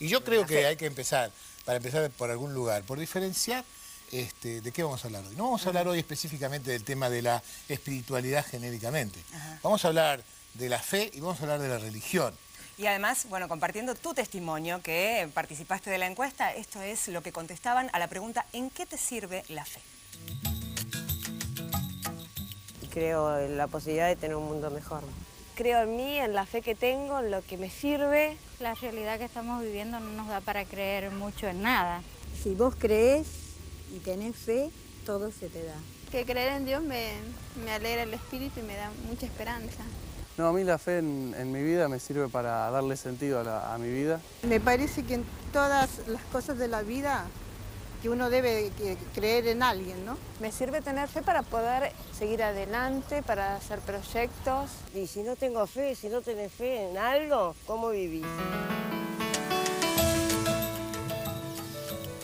Y yo creo que hay que empezar, para empezar por algún lugar, por diferenciar de qué vamos a hablar hoy. No vamos a hablar hoy específicamente del tema de la espiritualidad genéricamente. Vamos a hablar de la fe y vamos a hablar de la religión. Y además, bueno, compartiendo tu testimonio, que participaste de la encuesta, esto es lo que contestaban a la pregunta ¿en qué te sirve la fe? Creo en la posibilidad de tener un mundo mejor. Creo en mí, en la fe que tengo, en lo que me sirve. La realidad que estamos viviendo no nos da para creer mucho en nada. Si vos crees y tenés fe, todo se te da. Que creer en Dios me alegra el espíritu y me da mucha esperanza. No, a mí la fe en mi vida me sirve para darle sentido a mi vida. Me parece que en todas las cosas de la vida que uno debe creer en alguien, ¿no? Me sirve tener fe para poder seguir adelante, para hacer proyectos. Y si no tengo fe, si no tenés fe en algo, ¿cómo vivís?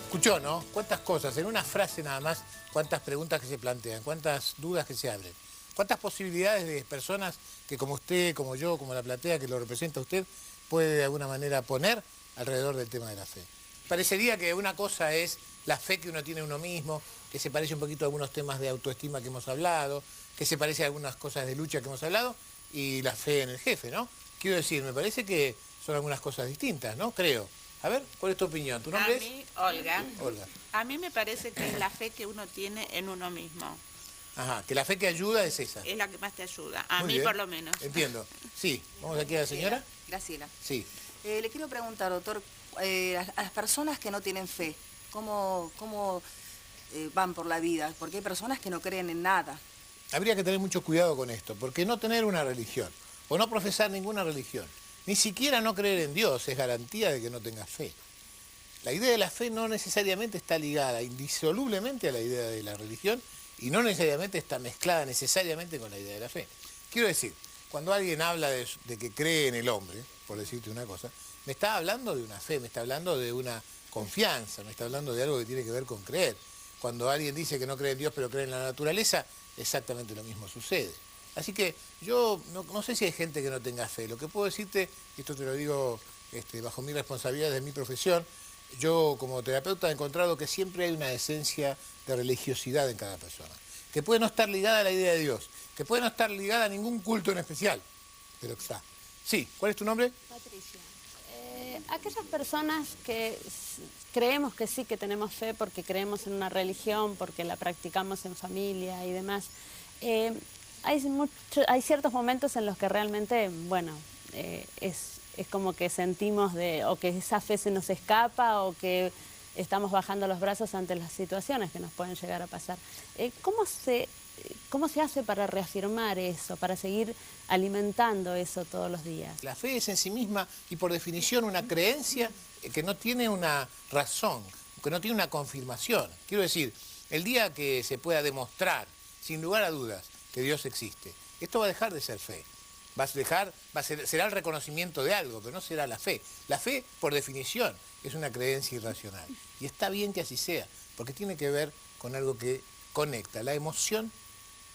Escuchó, ¿no? Cuántas cosas, en una frase nada más, cuántas preguntas que se plantean, cuántas dudas que se abren. ¿Cuántas posibilidades de personas que como usted, como yo, como la platea que lo representa usted, puede de alguna manera poner alrededor del tema de la fe? Parecería que una cosa es la fe que uno tiene en uno mismo, que se parece un poquito a algunos temas de autoestima que hemos hablado, que se parece a algunas cosas de lucha que hemos hablado, y la fe en el jefe, ¿no? Quiero decir, me parece que son algunas cosas distintas, ¿no? Creo. A ver, ¿cuál es tu opinión? ¿Tu nombre es? A mí, Olga. Olga. A mí me parece que es la fe que uno tiene en uno mismo. Ajá, que la fe que ayuda es esa. Es la que más te ayuda, a Muy mí bien. por lo menos. Entiendo. Sí, vamos aquí a la señora. Graciela. Sí. Le quiero preguntar, doctor, a las personas que no tienen fe, ¿cómo van por la vida? Porque hay personas que no creen en nada. Habría que tener mucho cuidado con esto, porque no tener una religión, o no profesar ninguna religión, ni siquiera no creer en Dios, es garantía de que no tengas fe. La idea de la fe no necesariamente está ligada indisolublemente a la idea de la religión, y no necesariamente está mezclada necesariamente con la idea de la fe. Quiero decir, cuando alguien habla de que cree en el hombre, por decirte una cosa, me está hablando de una fe, me está hablando de una confianza, me está hablando de algo que tiene que ver con creer. Cuando alguien dice que no cree en Dios pero cree en la naturaleza, exactamente lo mismo sucede. Así que yo no sé si hay gente que no tenga fe. Lo que puedo decirte, y esto te lo digo bajo mi responsabilidad de mi profesión, yo como terapeuta he encontrado que siempre hay una esencia de religiosidad en cada persona, que puede no estar ligada a la idea de Dios, que puede no estar ligada a ningún culto en especial, pero está. Sí, ¿cuál es tu nombre? Patricia. Aquellas personas que creemos que sí que tenemos fe porque creemos en una religión, porque la practicamos en familia y demás, hay ciertos momentos en los que realmente, bueno, es como que sentimos o que esa fe se nos escapa o que estamos bajando los brazos ante las situaciones que nos pueden llegar a pasar. ¿Cómo se hace para reafirmar eso, para seguir alimentando eso todos los días? La fe es en sí misma y por definición una creencia que no tiene una razón, que no tiene una confirmación. Quiero decir, el día que se pueda demostrar, sin lugar a dudas, que Dios existe, esto va a dejar de ser fe. Será el reconocimiento de algo, pero no será la fe. La fe, por definición, es una creencia irracional. Y está bien que así sea, porque tiene que ver con algo que conecta la emoción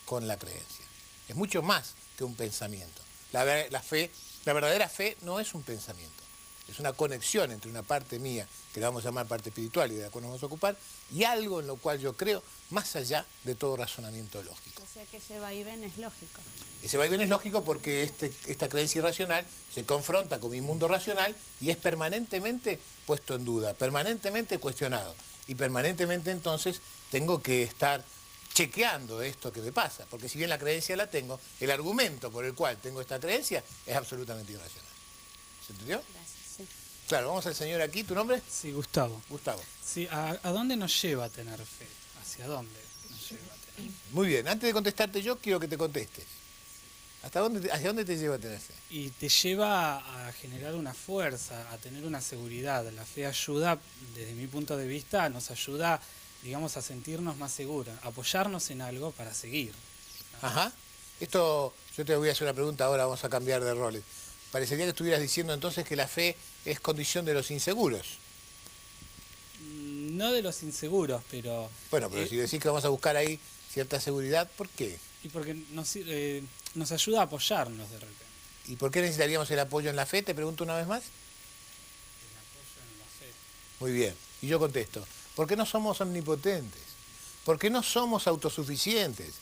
con la creencia. Es mucho más que un pensamiento. La verdadera fe no es un pensamiento. Es una conexión entre una parte mía, que la vamos a llamar parte espiritual y de la cual nos vamos a ocupar, y algo en lo cual yo creo más allá de todo razonamiento lógico. O sea que ese vaivén es lógico. Ese vaivén es lógico porque esta creencia irracional se confronta con mi mundo racional y es permanentemente puesto en duda, permanentemente cuestionado. Y permanentemente entonces tengo que estar chequeando esto que me pasa, porque si bien la creencia la tengo, el argumento por el cual tengo esta creencia es absolutamente irracional. ¿Se entendió? Gracias, sí. Claro, vamos al señor aquí. ¿Tu nombre? Sí, Gustavo. Gustavo. Sí, ¿a dónde nos lleva a tener fe? ¿Hacia dónde nos lleva a tener fe? Muy bien, antes de contestarte yo, quiero que te contestes. ¿Hacia dónde te lleva a tener fe? Y te lleva a generar una fuerza, a tener una seguridad. La fe ayuda, desde mi punto de vista, nos ayuda, digamos, a sentirnos más seguros, a apoyarnos en algo para seguir, ¿no? Ajá. Esto, yo te voy a hacer una pregunta ahora, vamos a cambiar de roles. Parecería que estuvieras diciendo entonces que la fe es condición de los inseguros. No de los inseguros, pero... Bueno, pero si decís que vamos a buscar ahí cierta seguridad, ¿por qué? Y porque nos ayuda a apoyarnos de repente. ¿Y por qué necesitaríamos el apoyo en la fe? Te pregunto una vez más. El apoyo en Muy bien. Y yo contesto, porque no somos omnipotentes, porque no somos autosuficientes,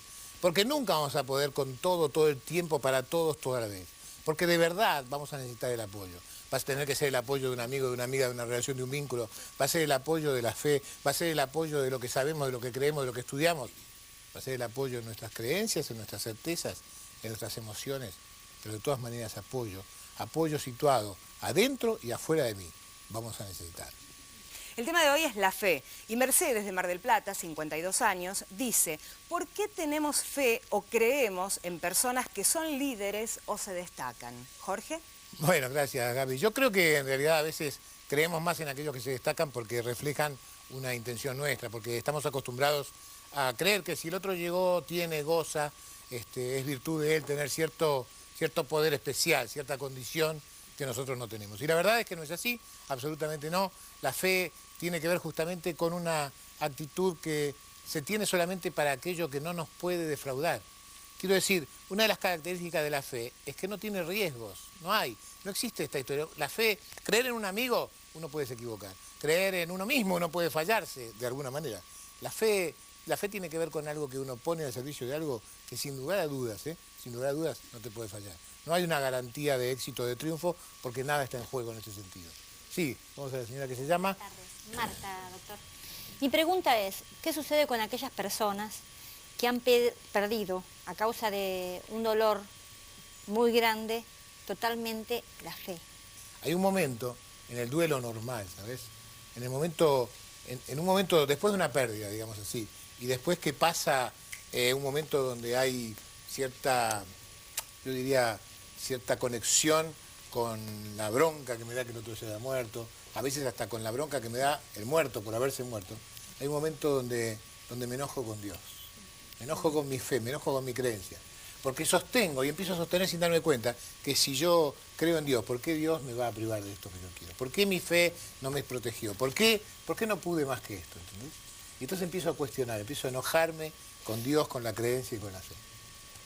porque nunca vamos a poder con todo el tiempo, para todos, toda la vez. Porque de verdad vamos a necesitar el apoyo. Va a tener que ser el apoyo de un amigo, de una amiga, de una relación, de un vínculo. Va a ser el apoyo de la fe, va a ser el apoyo de lo que sabemos, de lo que creemos, de lo que estudiamos. Va a ser el apoyo en nuestras creencias, en nuestras certezas, en nuestras emociones. Pero de todas maneras apoyo situado adentro y afuera de mí. Vamos a necesitar. El tema de hoy es la fe. Y Mercedes de Mar del Plata, 52 años, dice, ¿por qué tenemos fe o creemos en personas que son líderes o se destacan? ¿Jorge? Bueno, gracias, Gaby. Yo creo que en realidad a veces creemos más en aquellos que se destacan porque reflejan una intención nuestra, porque estamos acostumbrados a creer que si el otro llegó, tiene, goza, es virtud de él tener cierto poder especial, cierta condición que nosotros no tenemos. Y la verdad es que no es así, absolutamente no. La fe tiene que ver justamente con una actitud que se tiene solamente para aquello que no nos puede defraudar. Quiero decir, una de las características de la fe es que no tiene riesgos, no existe esta historia. La fe, creer en un amigo, uno puede se equivocar. Creer en uno mismo, uno puede fallarse de alguna manera. La fe tiene que ver con algo que uno pone al servicio de algo que sin lugar a dudas, no te puede fallar. No hay una garantía de éxito, de triunfo, porque nada está en juego en este sentido. Sí, vamos a la señora que se llama. Buenas tardes, Marta, doctor. Mi pregunta es, ¿qué sucede con aquellas personas que han perdido, a causa de un dolor muy grande, totalmente la fe? Hay un momento en el duelo normal, ¿sabes? En un momento después de una pérdida, digamos así, y después que pasa un momento donde hay cierta conexión con la bronca que me da que el otro se haya muerto, a veces hasta con la bronca que me da el muerto por haberse muerto. Hay un momento donde me enojo con Dios, me enojo con mi fe, me enojo con mi creencia, porque sostengo y empiezo a sostener sin darme cuenta que si yo creo en Dios, ¿por qué Dios me va a privar de esto que yo quiero? ¿Por qué mi fe no me protegió? ¿Por qué no pude más que esto? ¿Entendés? Y entonces empiezo a cuestionar, empiezo a enojarme con Dios, con la creencia y con la fe.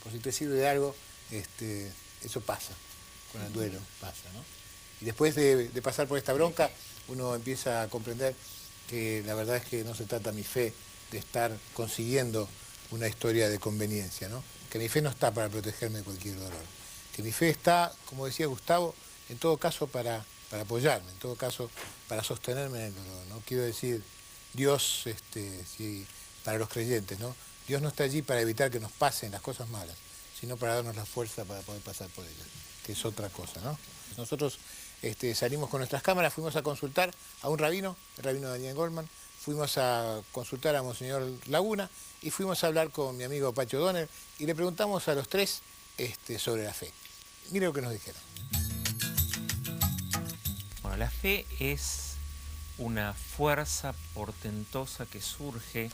Por si te sirve de algo, eso pasa, con el duelo pasa, ¿no? Y después de pasar por esta bronca, uno empieza a comprender que la verdad es que no se trata mi fe de estar consiguiendo una historia de conveniencia, ¿no? Que mi fe no está para protegerme de cualquier dolor. Que mi fe está, como decía Gustavo, en todo caso para apoyarme, en todo caso para sostenerme en el dolor, ¿no? Quiero decir, Dios, para los creyentes, ¿no? Dios no está allí para evitar que nos pasen las cosas malas, sino para darnos la fuerza para poder pasar por ellas, que es otra cosa, ¿no? Nosotros salimos con nuestras cámaras, fuimos a consultar a un rabino, el rabino Daniel Goldman, fuimos a consultar a Monseñor Laguna y fuimos a hablar con mi amigo Pacho Donner y le preguntamos a los tres sobre la fe. Mire lo que nos dijeron. Bueno, la fe es una fuerza portentosa que surge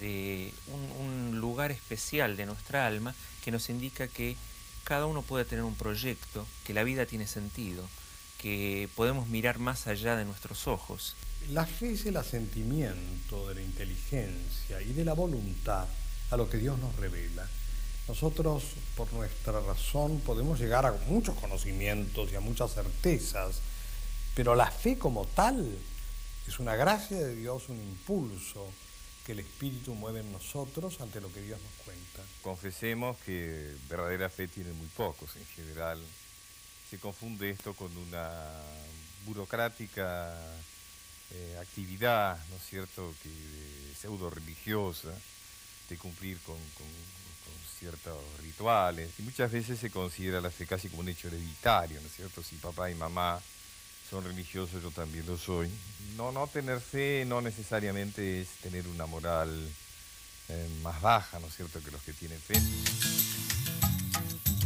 de un lugar especial de nuestra alma que nos indica que cada uno puede tener un proyecto, que la vida tiene sentido, que podemos mirar más allá de nuestros ojos. La fe es el asentimiento de la inteligencia y de la voluntad a lo que Dios nos revela. Nosotros, por nuestra razón, podemos llegar a muchos conocimientos y a muchas certezas, pero la fe como tal es una gracia de Dios, un impulso que el Espíritu mueve en nosotros ante lo que Dios nos cuenta. Confesemos que verdadera fe tiene muy pocos en general. Se confunde esto con una burocrática actividad, ¿no es cierto?, pseudo religiosa, de cumplir con ciertos rituales. Y muchas veces se considera la fe casi como un hecho hereditario, ¿no es cierto? Si papá y mamá son religiosos, yo también lo soy. No tener fe no necesariamente es tener una moral más baja, ¿no es cierto?, que los que tienen fe.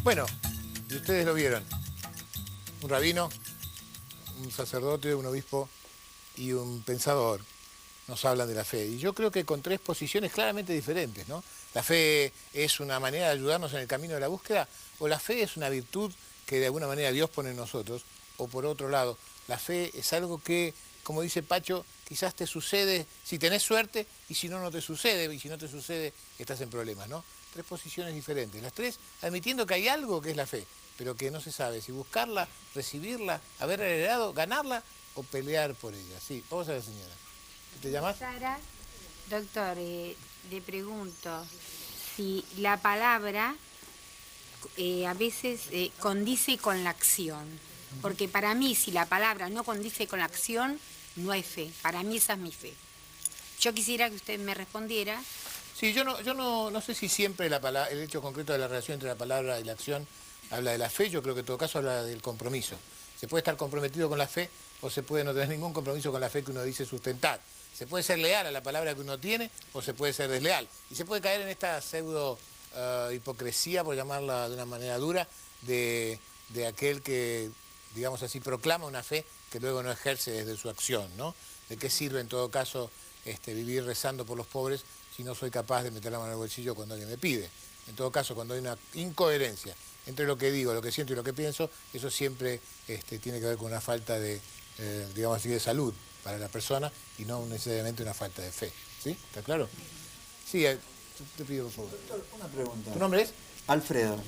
Bueno, y ustedes lo vieron. Un rabino, un sacerdote, un obispo y un pensador nos hablan de la fe. Y yo creo que con tres posiciones claramente diferentes, ¿no? La fe es una manera de ayudarnos en el camino de la búsqueda, o la fe es una virtud que de alguna manera Dios pone en nosotros, o por otro lado, la fe es algo que, como dice Pacho, quizás te sucede si tenés suerte y si no, no te sucede, y si no te sucede, estás en problemas, ¿no? Tres posiciones diferentes, las tres admitiendo que hay algo que es la fe, pero que no se sabe si buscarla, recibirla, haber heredado, ganarla o pelear por ella. Sí, vamos a ver, señora. ¿Te llamas? Sara. Doctor, le pregunto si la palabra a veces condice con la acción. Porque para mí, si la palabra no condice con la acción, no hay fe. Para mí esa es mi fe. Yo quisiera que usted me respondiera. Sí, yo no sé si siempre el hecho concreto de la relación entre la palabra y la acción habla de la fe. Yo creo que en todo caso habla del compromiso. Se puede estar comprometido con la fe o se puede no tener ningún compromiso con la fe que uno dice sustentar. Se puede ser leal a la palabra que uno tiene o se puede ser desleal. Y se puede caer en esta pseudo hipocresía, por llamarla de una manera dura, de aquel que, digamos así, proclama una fe que luego no ejerce desde su acción, ¿no? ¿De qué sirve en todo caso vivir rezando por los pobres si no soy capaz de meter la mano en el bolsillo cuando alguien me pide? En todo caso, cuando hay una incoherencia entre lo que digo, lo que siento y lo que pienso, eso siempre tiene que ver con una falta de, digamos así, de salud para la persona y no necesariamente una falta de fe. ¿Sí? ¿Está claro? Sí, te pido por favor. Doctor, una pregunta. ¿Tu nombre es? Alfredo.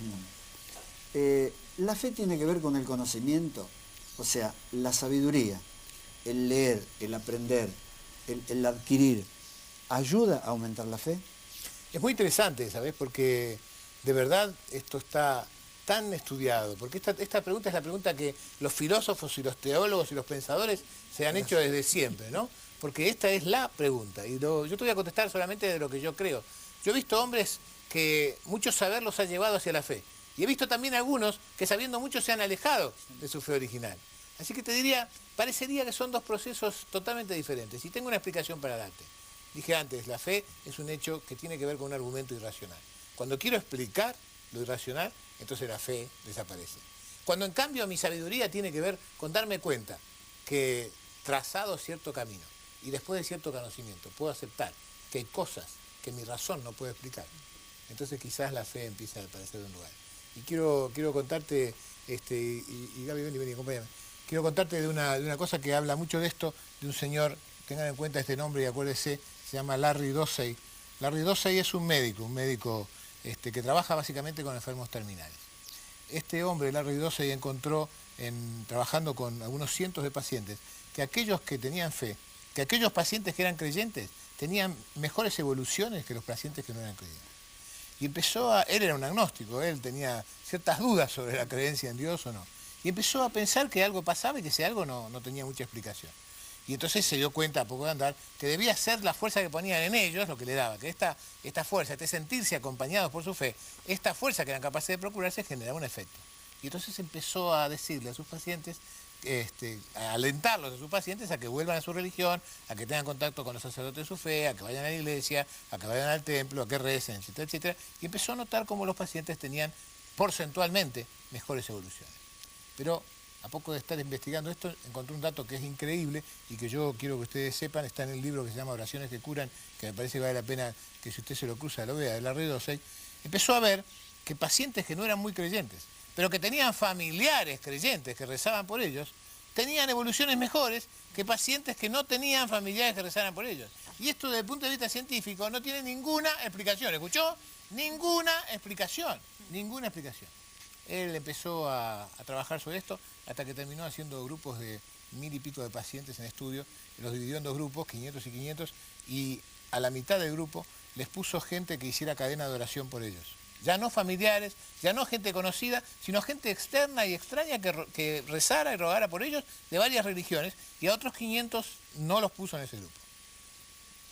¿La fe tiene que ver con el conocimiento? O sea, la sabiduría, el leer, el aprender, el adquirir, ¿ayuda a aumentar la fe? Es muy interesante, ¿sabes? Porque de verdad esto está tan estudiado, porque esta pregunta es la pregunta que los filósofos y los teólogos y los pensadores se han hecho desde siempre, ¿no? Porque esta es la pregunta, y yo te voy a contestar solamente de lo que yo creo. Yo he visto hombres que mucho saber los ha llevado hacia la fe, y he visto también algunos que sabiendo mucho se han alejado de su fe original. Así que te diría, parecería que son dos procesos totalmente diferentes, y tengo una explicación para darte. Dije antes, la fe es un hecho que tiene que ver con un argumento irracional. Cuando quiero explicar lo irracional, entonces la fe desaparece. Cuando en cambio mi sabiduría tiene que ver con darme cuenta que trazado cierto camino y después de cierto conocimiento puedo aceptar que hay cosas que mi razón no puede explicar, entonces quizás la fe empieza a aparecer en un lugar. Y quiero contarte, y Gaby, vení, acompáñame. Quiero contarte de una cosa que habla mucho de esto, de un señor, tengan en cuenta este nombre y acuérdense, se llama Larry Dossey. Larry Dossey es un médico que trabaja básicamente con enfermos terminales. Este hombre, Larry Dossey, encontró, trabajando con algunos cientos de pacientes, que aquellos que tenían fe, que aquellos pacientes que eran creyentes, tenían mejores evoluciones que los pacientes que no eran creyentes. Y él era un agnóstico, él tenía ciertas dudas sobre la creencia en Dios o no. Y empezó a pensar que algo pasaba y que ese algo no tenía mucha explicación. Y entonces se dio cuenta, a poco de andar, que debía ser la fuerza que ponían en ellos lo que le daba, que esta fuerza, sentirse acompañados por su fe, esta fuerza que eran capaces de procurarse generaba un efecto. Y entonces empezó a decirle a sus pacientes, a alentarlos a sus pacientes a que vuelvan a su religión, a que tengan contacto con los sacerdotes de su fe, a que vayan a la iglesia, a que vayan al templo, a que recen, etcétera, etcétera. Y empezó a notar cómo los pacientes tenían porcentualmente mejores evoluciones. Pero a poco de estar investigando esto, encontré un dato que es increíble y que yo quiero que ustedes sepan, está en el libro que se llama Oraciones que curan, que me parece que vale la pena que si usted se lo cruza lo vea, de Larry Dossey. Empezó a ver que pacientes que no eran muy creyentes, pero que tenían familiares creyentes que rezaban por ellos, tenían evoluciones mejores que pacientes que no tenían familiares que rezaran por ellos. Y esto desde el punto de vista científico no tiene ninguna explicación, ¿escuchó? Ninguna explicación, ninguna explicación. Él empezó a trabajar sobre esto hasta que terminó haciendo grupos de 1000 y pico de pacientes en estudio, los dividió en dos grupos, 500 y 500, y a la mitad del grupo les puso gente que hiciera cadena de oración por ellos. Ya no familiares, ya no gente conocida, sino gente externa y extraña que rezara y rogara por ellos de varias religiones, y a otros 500 no los puso en ese grupo.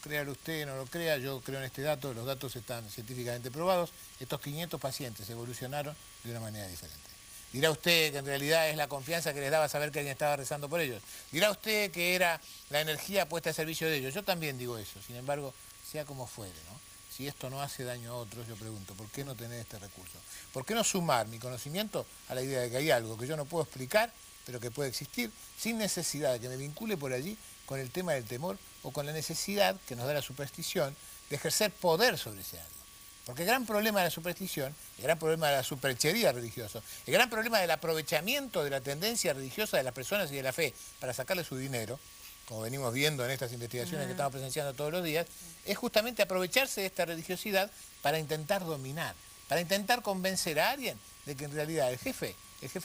Créalo usted, no lo crea, yo creo en este dato, los datos están científicamente probados, estos 500 pacientes evolucionaron de una manera diferente. Dirá usted que en realidad es la confianza que les daba saber que alguien estaba rezando por ellos. Dirá usted que era la energía puesta al servicio de ellos. Yo también digo eso, sin embargo, sea como fuere, ¿no? Si esto no hace daño a otros, yo pregunto, ¿por qué no tener este recurso? ¿Por qué no sumar mi conocimiento a la idea de que hay algo que yo no puedo explicar, pero que puede existir, sin necesidad de que me vincule por allí con el tema del temor o con la necesidad que nos da la superstición de ejercer poder sobre ese algo? Porque el gran problema de la superstición, el gran problema de la superchería religiosa, el gran problema del aprovechamiento de la tendencia religiosa de las personas y de la fe para sacarle su dinero, como venimos viendo en estas investigaciones que estamos presenciando todos los días, es justamente aprovecharse de esta religiosidad para intentar dominar, para intentar convencer a alguien de que en realidad el jefe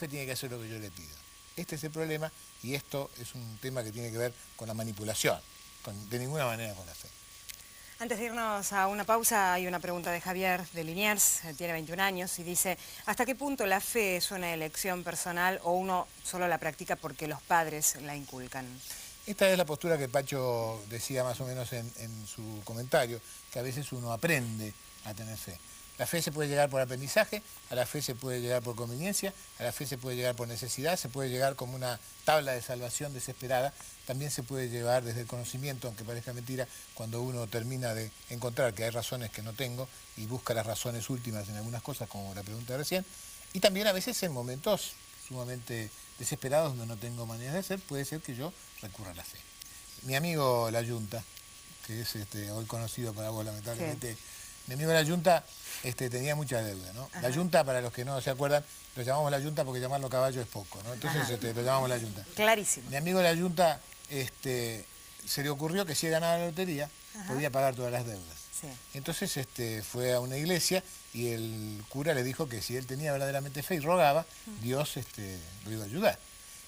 tiene que hacer lo que yo le pido. Este es el problema y esto es un tema que tiene que ver con la manipulación, de ninguna manera con la fe. Antes de irnos a una pausa, hay una pregunta de Javier de Liniers, tiene 21 años, y dice: ¿hasta qué punto la fe es una elección personal o uno solo la practica porque los padres la inculcan? Esta es la postura que Pacho decía más o menos en su comentario, que a veces uno aprende a tener fe. La fe se puede llegar por aprendizaje, a la fe se puede llegar por conveniencia, a la fe se puede llegar por necesidad, se puede llegar como una tabla de salvación desesperada, también se puede llevar desde el conocimiento, aunque parezca mentira, cuando uno termina de encontrar que hay razones que no tengo y busca las razones últimas en algunas cosas, como la pregunta de recién, y también a veces en momentos sumamente desesperados donde no tengo maneras de hacer, puede ser que yo recurra a la fe. Mi amigo La Yunta, que es hoy conocido para vos lamentablemente, sí. Mi amigo La Yunta tenía mucha deuda, ¿no? Ajá. La Yunta, para los que no se acuerdan, lo llamamos La Yunta porque llamarlo caballo es poco, ¿no? Entonces lo llamamos La Yunta. Clarísimo. Mi amigo La Yunta se le ocurrió que si ganaba la lotería, ajá, podía pagar todas las deudas. Sí. Entonces fue a una iglesia y el cura le dijo que si él tenía verdaderamente fe y rogaba, Dios lo iba a ayudar.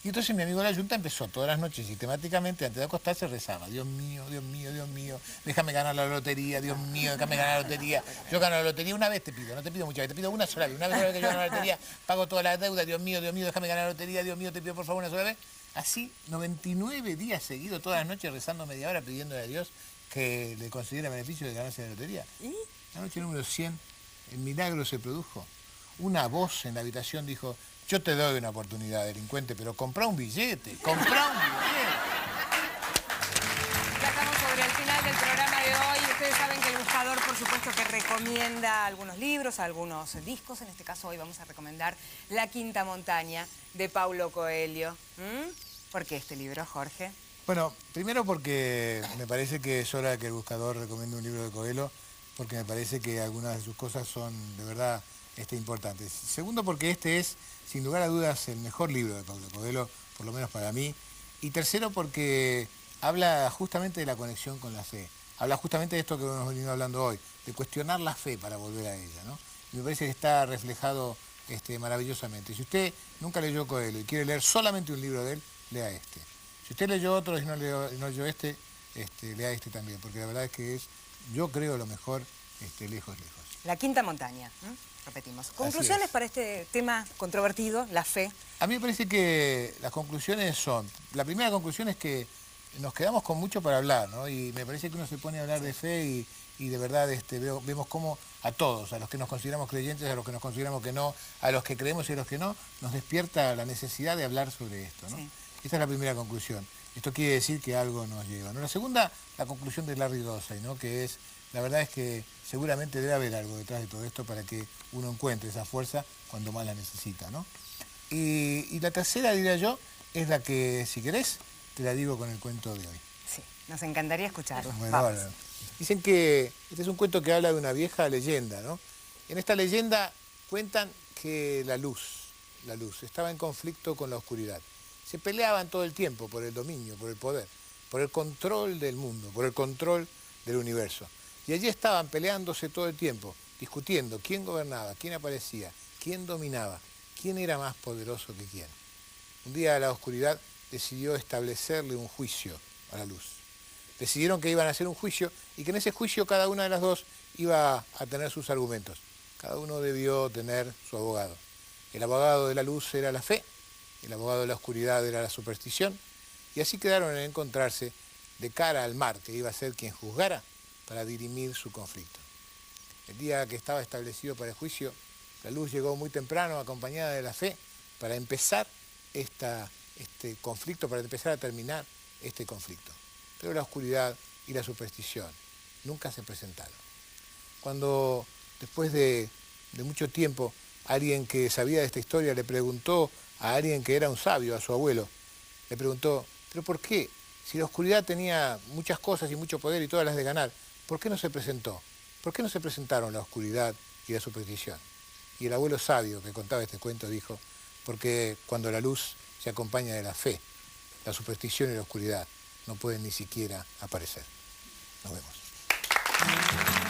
Y entonces mi amigo La Yunta empezó todas las noches sistemáticamente, antes de acostarse rezaba: Dios mío, Dios mío, Dios mío, déjame ganar la lotería, Dios mío, déjame ganar la lotería. Yo gano la lotería una vez, te pido, no te pido muchas veces, te pido una sola vez. Una vez que yo gano la lotería, pago todas las deudas, Dios mío, déjame ganar la lotería, Dios mío, te pido por favor una sola vez. Así, 99 días seguidos, todas las noches rezando media hora, pidiéndole a Dios que le concediera beneficio de ganarse la lotería. ¿Y? La noche número 100, el milagro se produjo. Una voz en la habitación dijo: yo te doy una oportunidad, delincuente, pero comprá un billete, comprá un billete. Ya estamos sobre el final del programa de hoy. Ustedes saben que el buscador, por supuesto, que recomienda algunos libros, algunos discos. En este caso, hoy vamos a recomendar La Quinta Montaña, de Paulo Coelho. ¿Por qué este libro, Jorge? Bueno, primero porque me parece que es hora de que el buscador recomiende un libro de Coelho, porque me parece que algunas de sus cosas son de verdad importantes. Segundo, porque este es, sin lugar a dudas, el mejor libro de Paulo Coelho, por lo menos para mí. Y tercero, porque habla justamente de la conexión con la fe. Habla justamente de esto que hemos venido hablando hoy, de cuestionar la fe para volver a ella, ¿no? Y me parece que está reflejado maravillosamente. Si usted nunca leyó Coelho y quiere leer solamente un libro de él, lea este. Si usted leyó otro y no leyó este, lea este también, porque la verdad es que es, yo creo, lo mejor, lejos. La Quinta Montaña, repetimos. ¿Conclusiones para este tema controvertido, la fe? A mí me parece que las conclusiones son... La primera conclusión es que nos quedamos con mucho para hablar, ¿no? Y me parece que uno se pone a hablar de fe y de verdad vemos cómo a todos, a los que nos consideramos creyentes, a los que nos consideramos que no, a los que creemos y a los que no, nos despierta la necesidad de hablar sobre esto, ¿no? Sí. Esta es la primera conclusión. Esto quiere decir que algo nos lleva, ¿no? La segunda, la conclusión de Larry Dossey, ¿no? Que es, la verdad es que seguramente debe haber algo detrás de todo esto para que uno encuentre esa fuerza cuando más la necesita, ¿no? Y la tercera, diría yo, es la que, si querés, te la digo con el cuento de hoy. Sí, nos encantaría escucharlo. Bueno, vamos. Dicen que este es un cuento que habla de una vieja leyenda, ¿no? En esta leyenda cuentan que la luz estaba en conflicto con la oscuridad. Se peleaban todo el tiempo por el dominio, por el poder, por el control del mundo, por el control del universo. Y allí estaban peleándose todo el tiempo, discutiendo quién gobernaba, quién aparecía, quién dominaba, quién era más poderoso que quién. Un día la oscuridad decidió establecerle un juicio a la luz. Decidieron que iban a hacer un juicio y que en ese juicio cada una de las dos iba a tener sus argumentos. Cada uno debió tener su abogado. El abogado de la luz era la fe, el abogado de la oscuridad era la superstición, y así quedaron en encontrarse de cara al mar, que iba a ser quien juzgara para dirimir su conflicto. El día que estaba establecido para el juicio, la luz llegó muy temprano, acompañada de la fe, para empezar este conflicto, para empezar a terminar este conflicto. Pero la oscuridad y la superstición nunca se presentaron. Cuando, después de mucho tiempo, alguien que sabía de esta historia le preguntó a alguien que era un sabio, a su abuelo, le preguntó: ¿pero por qué? Si la oscuridad tenía muchas cosas y mucho poder y todas las de ganar, ¿por qué no se presentó? ¿Por qué no se presentaron la oscuridad y la superstición? Y el abuelo sabio que contaba este cuento dijo: porque cuando la luz se acompaña de la fe, la superstición y la oscuridad no pueden ni siquiera aparecer. Nos vemos.